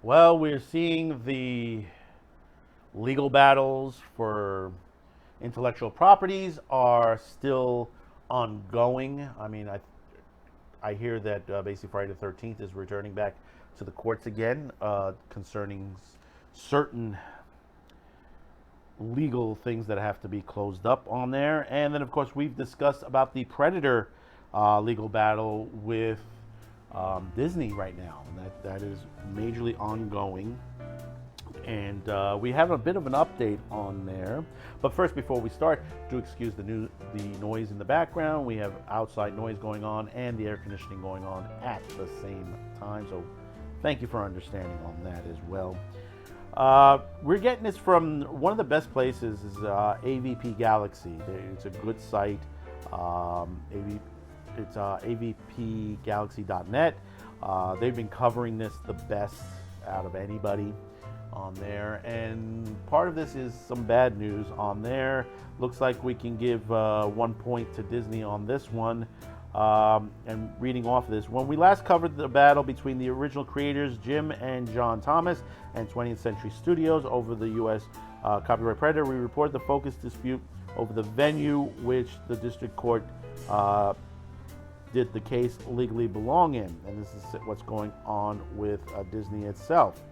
Well, we're seeing the legal battles for intellectual properties are still ongoing. I mean, I hear that basically Friday the 13th is returning back to the courts again concerning certain legal things that have to be closed up on there. And then, of course, we've discussed about the Predator legal battle with Disney right now. And that is majorly ongoing. And we have a bit of an update on there. But first, before we start, do excuse the noise in the background. We have outside noise going on and the air conditioning going on at the same time. So thank you for understanding on that as well. We're getting this from one of the best places is AVP Galaxy. It's a good site. It's avpgalaxy.net. They've been covering this the best out of anybody on there, and part of this is some bad news on there. Looks like we can give 1 point to Disney on this one. And reading off of this, when we last covered the battle between the original creators Jim and John Thomas and 20th Century Studios over the U.S. Copyright Predator, we reported the focus dispute over the venue which the district court did the case legally belong in, and this is what's going on with Disney itself.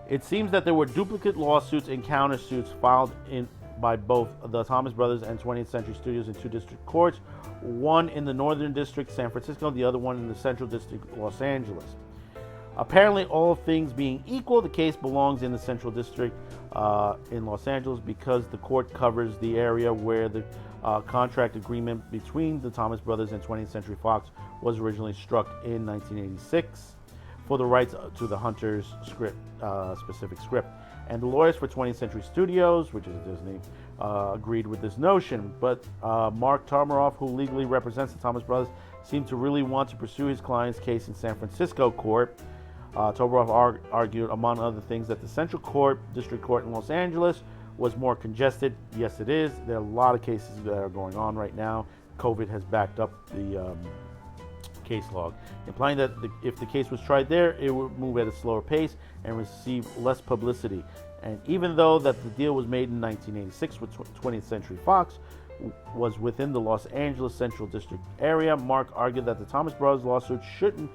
It seems that there were duplicate lawsuits and countersuits filed by both the Thomas Brothers and 20th Century Studios in two district courts, one in the Northern District, San Francisco, the other one in the Central District, Los Angeles. Apparently, all things being equal, the case belongs in the Central District in Los Angeles because the court covers the area where the contract agreement between the Thomas Brothers and 20th Century Fox was originally struck in 1986 for the rights to the Hunter's specific script. And the lawyers for 20th Century Studios, which is Disney, agreed with this notion. But Mark Tomaroff, who legally represents the Thomas Brothers, seemed to really want to pursue his client's case in San Francisco court. Tomaroff argued, among other things, that the Central Court, District Court in Los Angeles, was more congested. Yes, it is. There are a lot of cases that are going on right now. COVID has backed up the case log, implying that if the case was tried there, it would move at a slower pace and receive less publicity. And even though that the deal was made in 1986 with 20th Century Fox, was within the Los Angeles Central District area, Mark argued that the Thomas Brothers lawsuit shouldn't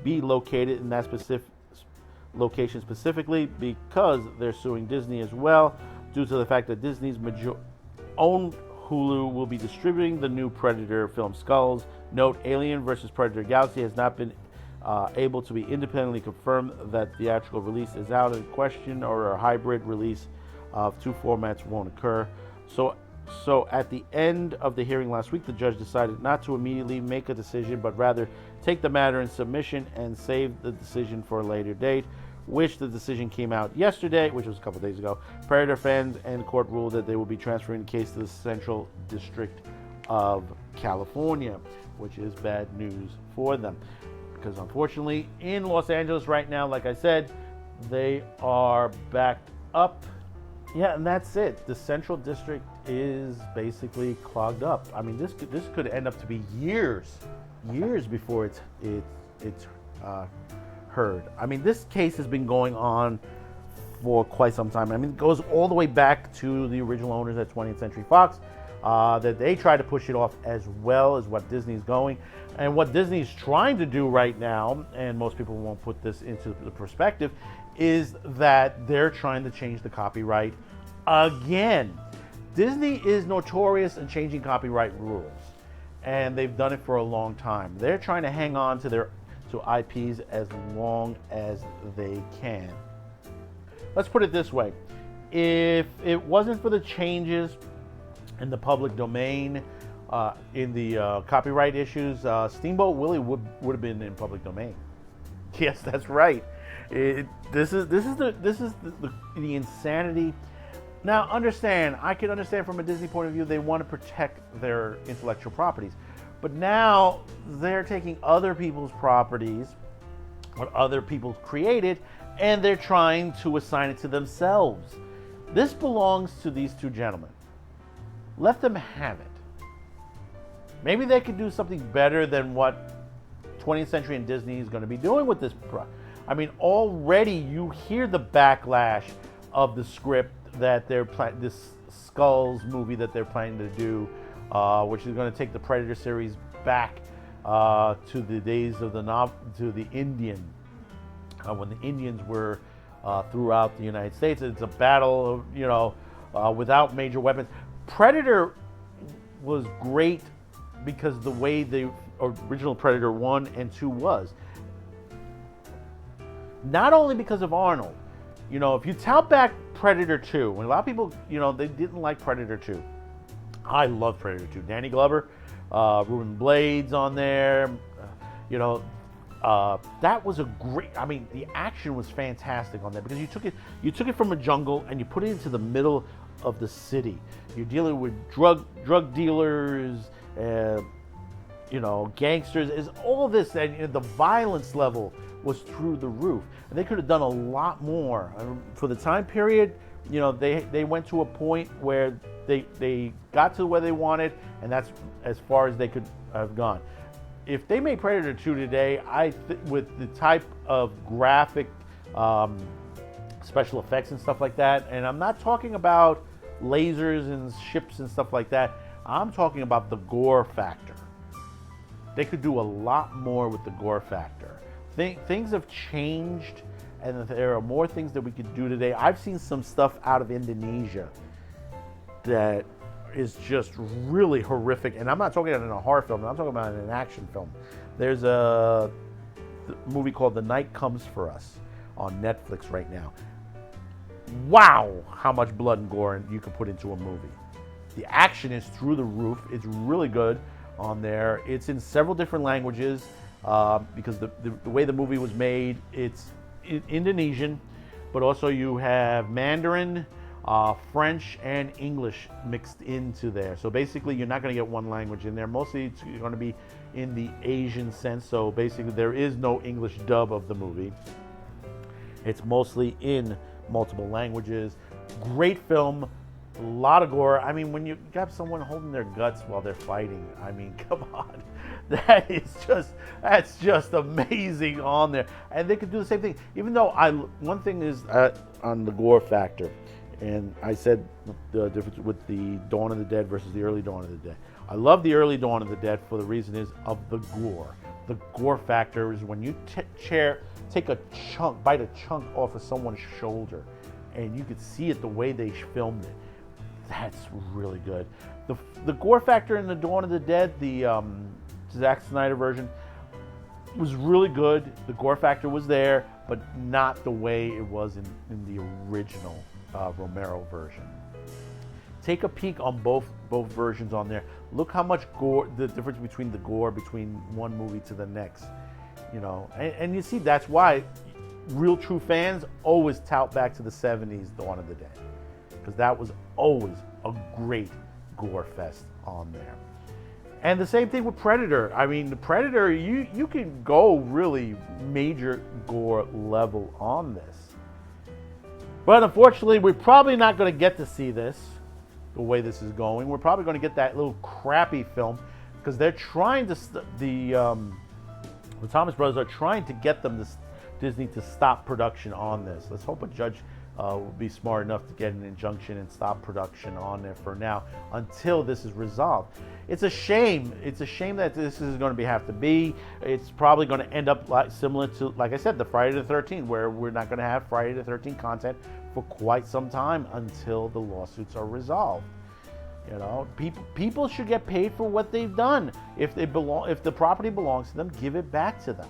be located in that specific location specifically because they're suing Disney as well, due to the fact that Disney's own Hulu will be distributing the new Predator film Skulls. Note, Alien vs. Predator Galaxy has not been able to be independently confirmed that theatrical release is out of question, or a hybrid release of two formats won't occur. So at the end of the hearing last week, the judge decided not to immediately make a decision, but rather take the matter in submission and save the decision for a later date, which the decision came out yesterday, which was a couple days ago. Predator fans and the court ruled that they will be transferring the case to the Central District of California, which is bad news for them. Because unfortunately, in Los Angeles right now, like I said, they are backed up. Yeah, and that's it. The Central District is basically clogged up. I mean, this could end up to be years before it's heard. I mean, this case has been going on for quite some time. I mean, it goes all the way back to the original owners at 20th Century Fox, that they try to push it off as well as what Disney's going. And what Disney's trying to do right now, and most people won't put this into the perspective, is that they're trying to change the copyright again. Disney is notorious in changing copyright rules, and they've done it for a long time. They're trying to hang on to IPs as long as they can. Let's put it this way. If it wasn't for the changes in the public domain, in the copyright issues, Steamboat Willie would have been in public domain. Yes, that's right. This is the insanity Now, understand, I can understand from a Disney point of view, they want to protect their intellectual properties. But now they're taking other people's properties, what other people created, and they're trying to assign it to themselves. This belongs to these two gentlemen. Let them have it. Maybe they could do something better than what 20th Century and Disney is going to be doing with this. I mean, already you hear the backlash of the script that they're this Skulls movie that they're planning to do, which is going to take the Predator series back to the days of to the Indian, when the Indians were throughout the United States. It's a battle, without major weapons. Predator was great because the way the original Predator 1 and 2 was. Not only because of Arnold. If you tout back Predator 2, when a lot of people, they didn't like Predator 2. I love Predator 2. Danny Glover, Ruben Blades on there. That was a great. I mean, the action was fantastic on there because you took it from a jungle and you put it into the middle of the city. You're dealing with drug dealers, gangsters. Is all this, and the violence level was through the roof. And they could have done a lot more for the time period. They went to a point where they got to where they wanted, and that's as far as they could have gone. If they made Predator 2 today, with the type of graphic special effects and stuff like that, and I'm not talking about lasers and ships and stuff like that, I'm talking about the gore factor. They could do a lot more with the gore factor. Things have changed, and there are more things that we could do today. I've seen some stuff out of Indonesia that is just really horrific, and I'm not talking about in a horror film, I'm talking about in an action film. There's a movie called The Night Comes For Us on Netflix right now. Wow, how much blood and gore you can put into a movie. The action is through the roof. It's really good on there. It's in several different languages because the way the movie was made, it's Indonesian, but also you have Mandarin, French, and English mixed into there. So basically, you're not going to get one language in there. Mostly, it's going to be in the Asian sense. So basically, there is no English dub of the movie. It's mostly in multiple languages. Great film. A lot of gore. I mean, when you got someone holding their guts while they're fighting, I mean, come on. That's just amazing on there. And they could do the same thing. Even though one thing is on the gore factor, and I said the difference with the Dawn of the Dead versus the early Dawn of the Dead. I love the early Dawn of the Dead for the reason is of the gore. The gore factor is when you take a chunk, bite a chunk off of someone's shoulder, and you could see it the way they filmed it. That's really good. The gore factor in the Dawn of the Dead, the Zack Snyder version, was really good. The gore factor was there, but not the way it was in the original Romero version. Take a peek on both versions on there. Look how much gore, the difference between the gore between one movie to the next. And you see that's why real true fans always tout back to the 70s Dawn of the Dead, because that was always a great gore fest on there. And the same thing with Predator. I mean, the Predator, you can go really major gore level on this. But unfortunately, we're probably not going to get to see this the way this is going. We're probably going to get that little crappy film because they're trying to, the Thomas brothers are trying to get Disney to stop production on this. Let's hope a judge will be smart enough to get an injunction and stop production on there for now until this is resolved. It's a shame. It's a shame that this is going to have to be. It's probably going to end up similar to, like I said, the Friday the 13th, where we're not going to have Friday the 13th content for quite some time until the lawsuits are resolved. People should get paid for what they've done. If the property belongs to them, give it back to them.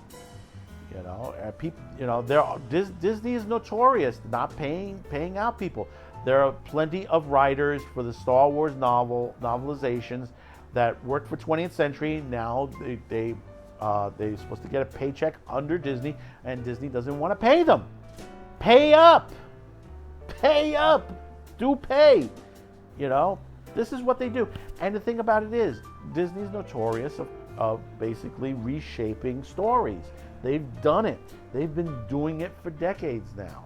Disney is notorious not paying out people. There are plenty of writers for the Star Wars novelizations that worked for 20th Century. Now they're supposed to get a paycheck under Disney, and Disney doesn't want to pay them. Pay up. do pay. You know, this is what they do. And the thing about it is, Disney's notorious of basically reshaping stories. They've done it. They've been doing it for decades now.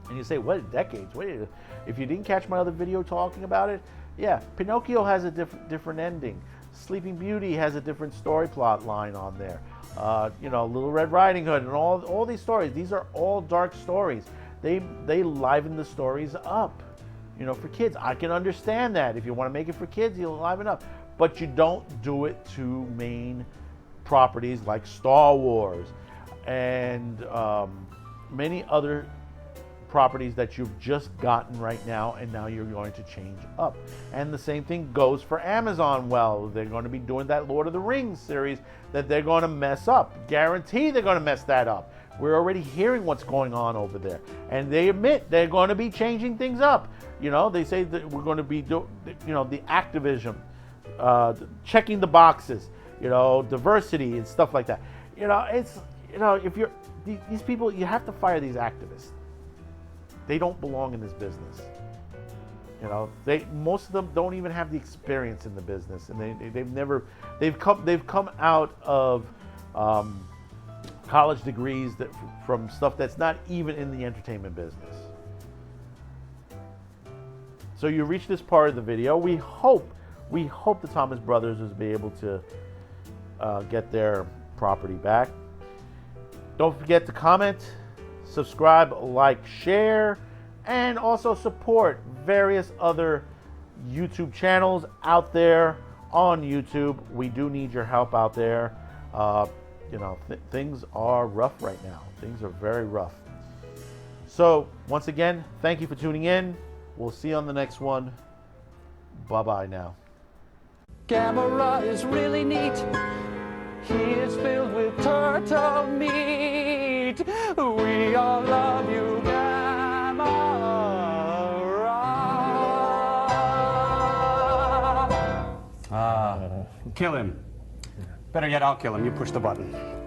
And you say, what, decades? Wait, if you didn't catch my other video talking about it, yeah, Pinocchio has a different ending. Sleeping Beauty has a different story plot line on there. You know, Little Red Riding Hood and all these stories. These are all dark stories. They liven the stories up. You know, for kids. I can understand that. If you want to make it for kids, you'll liven up. But you don't do it to main properties like Star Wars and many other properties that you've just gotten right now, and now you're going to change up. And the same thing goes for Amazon. Well, they're going to be doing that Lord of the Rings series that they're going to mess up. Guarantee they're going to mess that up. We're already hearing what's going on over there. And they admit they're going to be changing things up. You know, they say that we're going to be, you know, the activism, checking the boxes, you know, diversity and stuff like that. You know, it's, you know, if you're, these people, you have to fire these activists. They don't belong in this business. You know, most of them don't even have the experience in the business, and they've come out of college degrees from stuff that's not even in the entertainment business. So you reach this part of the video. We hope the Thomas brothers will be able to get their property back. Don't forget to comment, subscribe, like, share, and also support various other YouTube channels out there on YouTube. We do need your help out there. You know, things are rough right now. Things are very rough. So, once again, thank you for tuning in. We'll see you on the next one. Bye-bye now. Camera is really neat. He is filled with turtle meat. We all love you, Gamma. Kill him. Better yet, I'll kill him. You push the button.